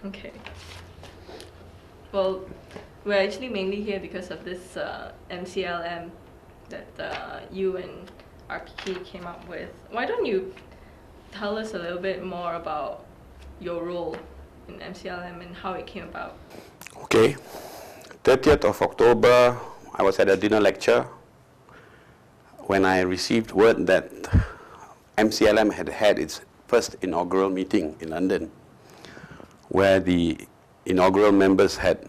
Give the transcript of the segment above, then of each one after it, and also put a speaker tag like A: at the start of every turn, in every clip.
A: Okay. Well, we're actually mainly here because of this MCLM that you and RPK came up with. Why don't you tell us a little bit more about your role in MCLM and how it came about?
B: Okay, 30th of October, I was at a dinner lecture when I received word that MCLM had had its first inaugural meeting in London, where the inaugural members had,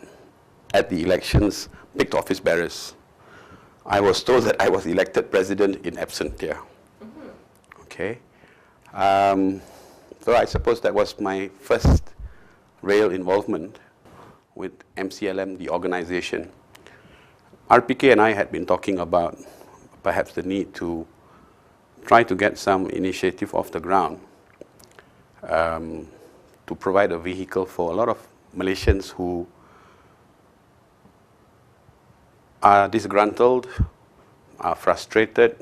B: at the elections, picked office bearers. I was told that I was elected president in absentia. Okay. So I suppose that was my first real involvement with MCLM, the organization. RPK and I had been talking about perhaps the need to try to get some initiative off the ground to provide a vehicle for a lot of Malaysians who are disgruntled, are frustrated,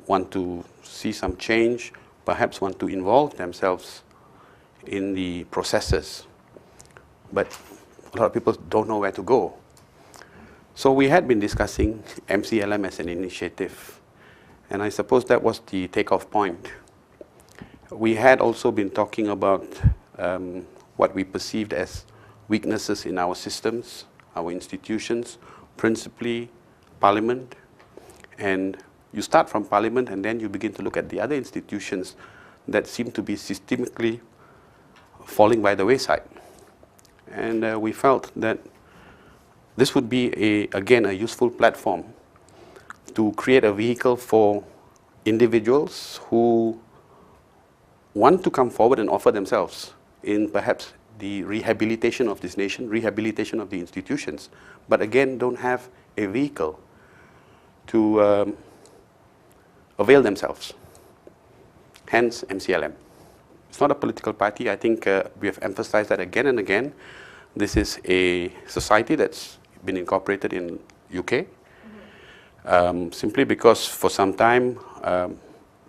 B: want to see some change, perhaps want to involve themselves in the processes. But a lot of people don't know where to go. So we had been discussing MCLM as an initiative, and I suppose that was the takeoff point. We had also been talking about what we perceived as weaknesses in our systems, our institutions, principally Parliament. And you start from Parliament and then you begin to look at the other institutions that seem to be systemically falling by the wayside. And we felt that this would be, again, a useful platform to create a vehicle for individuals who want to come forward and offer themselves in perhaps the rehabilitation of this nation, rehabilitation of the institutions, but again don't have a vehicle to avail themselves. Hence MCLM. It's not a political party. I think we have emphasized that again and again. This is a society that's been incorporated in UK, simply because for some time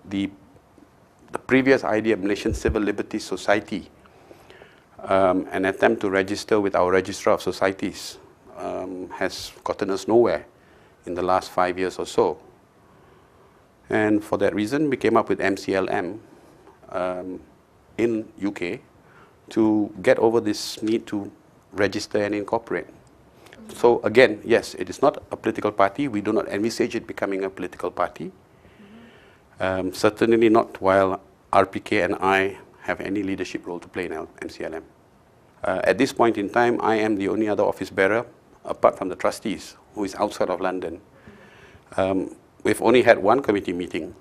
B: the previous idea of Malaysian Civil Liberties Society, an attempt to register with our Registrar of Societies, has gotten us nowhere in the last 5 years or so. And for that reason, we came up with MCLM in UK to get over this need to register and incorporate. So again, yes, it is not a political party. We do not envisage it becoming a political party. Certainly not while RPK and I have any leadership role to play in MCLM. At this point in time, I am the only other office bearer, apart from the trustees, who is outside of London. We've only had one committee meeting,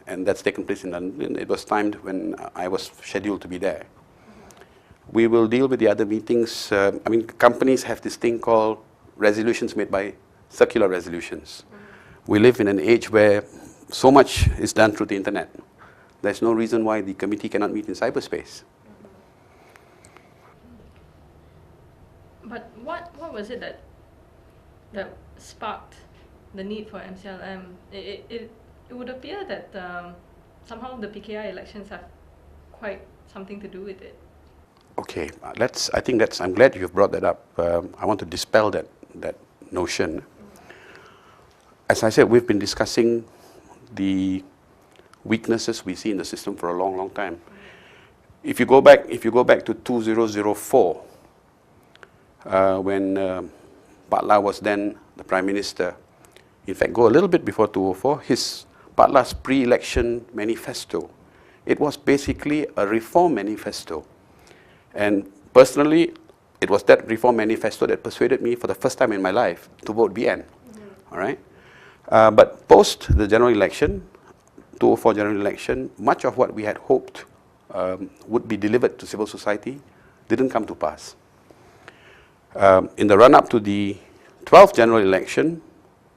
B: and that's taken place in London. It was timed when I was scheduled to be there. We will deal with the other meetings. Companies have this thing called resolutions made by circular resolutions. We live in an age where so much is done through the internet. There's no reason why the committee cannot meet in cyberspace.
A: But what was it that sparked the need for MCLM? It would appear that somehow the PKR elections have quite something to do with it.
B: Okay, I'm glad you've brought that up. I want to dispel that notion. As I said, we've been discussing the weaknesses we see in the system for a long, long time. If you go back to 2004, when Pak La was then the Prime Minister, in fact, go a little bit before 2004, Pak La's pre-election manifesto, it was basically a reform manifesto. And personally, it was that reform manifesto that persuaded me for the first time in my life to vote BN. All right? But post the general election, 2004 general election, much of what we had hoped would be delivered to civil society didn't come to pass. In the run-up to the 12th general election,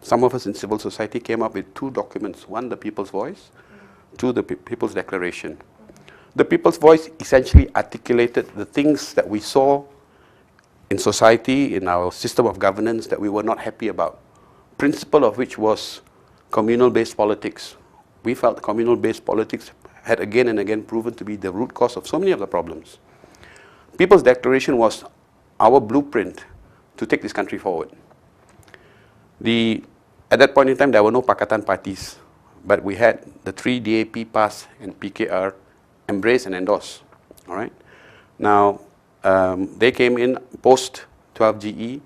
B: some of us in civil society came up with two documents. One, the People's Voice, two, the People's Declaration. The People's Voice essentially articulated the things that we saw in society, in our system of governance, that we were not happy about. Principle of which was communal-based politics. We felt communal-based politics had again and again proven to be the root cause of so many of the problems. People's Declaration was our blueprint to take this country forward. At that point in time, there were no Pakatan parties, but we had the 3 DAP, PAS, and PKR embrace and endorse. All right. Now, they came in post 12 GE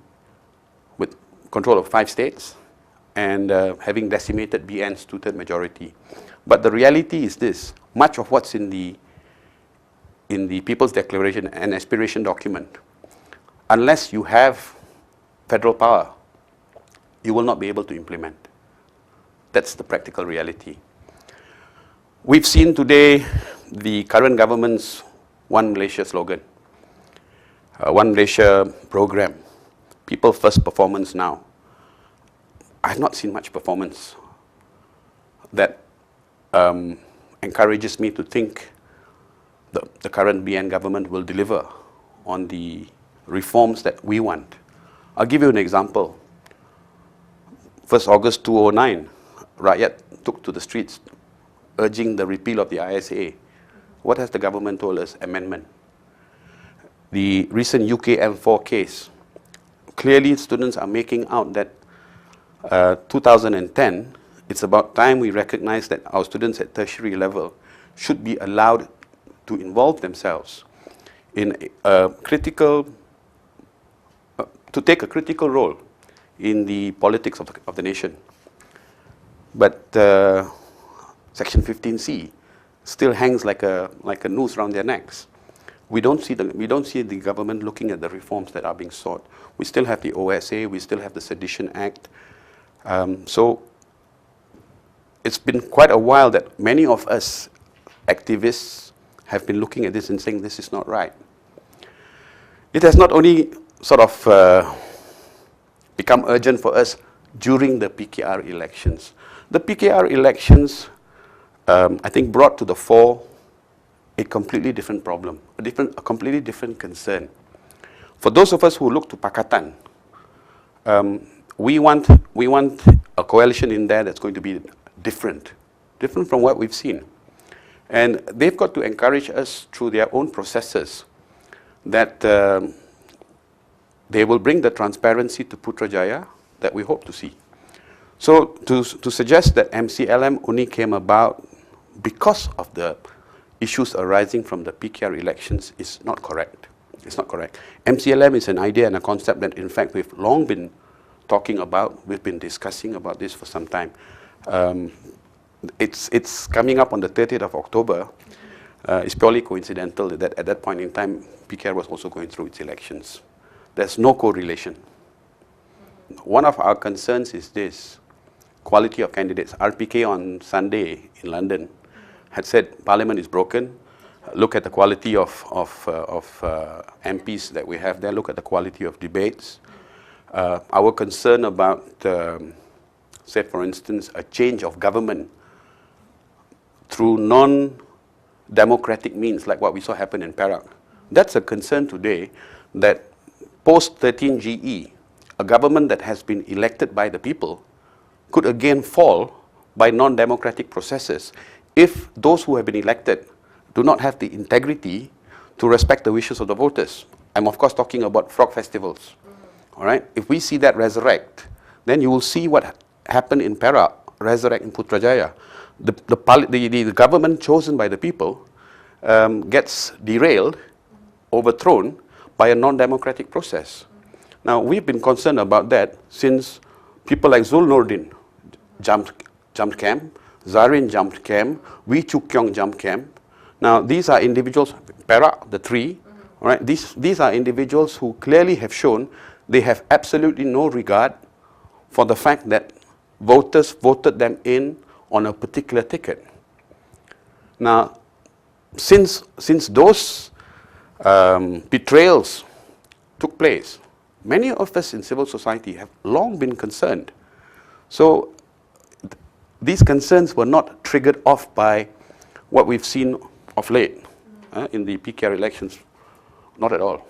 B: with control of 5 states and having decimated BN's 2/3 majority. But the reality is this: much of what's in the People's Declaration and aspiration document, unless you have federal power, you will not be able to implement. That's the practical reality. We've seen today the current government's One Malaysia slogan, One Malaysia program, People First Performance Now. I've not seen much performance that encourages me to think the current BN government will deliver on the reforms that we want. I'll give you an example. 1st August 2009, Rakyat took to the streets urging the repeal of the ISA. What has the government told us? Amendment. The recent UK M4 case, clearly students are making out that 2010, it's about time we recognize that our students at tertiary level should be allowed to involve themselves in to take a critical role in the politics of the nation. But Section 15C still hangs like a noose around their necks. We don't see the government looking at the reforms that are being sought. We still have the OSA, we still have the Sedition Act. So it's been quite a while that many of us activists have been looking at this and saying this is not right. It has not only sort of become urgent for us during the PKR elections. The PKR elections, I think, brought to the fore a completely different problem, a completely different concern. For those of us who look to Pakatan, we want a coalition in there that's going to be different from what we've seen. And they've got to encourage us through their own processes that they will bring the transparency to Putrajaya that we hope to see. So to suggest that MCLM only came about because of the issues arising from the PKR elections is not correct. It's not correct. MCLM is an idea and a concept that, in fact, we've long been talking about. We've been discussing about this for some time. It's coming up on the 30th of October. It's purely coincidental that at that point in time, PKR was also going through its elections. There's no correlation. One of our concerns is this: quality of candidates. RPK on Sunday in London had said Parliament is broken. Look at the quality of MPs that we have there. Look at the quality of debates. Our concern about, say for instance, a change of government through non-democratic means, like what we saw happen in Perak. That's a concern today, that post-13 GE, a government that has been elected by the people could again fall by non-democratic processes if those who have been elected do not have the integrity to respect the wishes of the voters. I'm of course talking about frog festivals. All right? If we see that resurrect, then you will see what happened in Perak resurrect in Putrajaya. The government chosen by the people gets derailed, overthrown by a non-democratic process. Now, we've been concerned about that since people like Zul Nordin jumped camp, Zarin jumped camp, Wee Chuk Kyong jumped camp. Now, these are individuals, Perak, the 3, all right? These are individuals who clearly have shown they have absolutely no regard for the fact that voters voted them in on a particular ticket. Now, since those betrayals took place, many of us in civil society have long been concerned. So these concerns were not triggered off by what we've seen of late in the PKR elections. Not at all.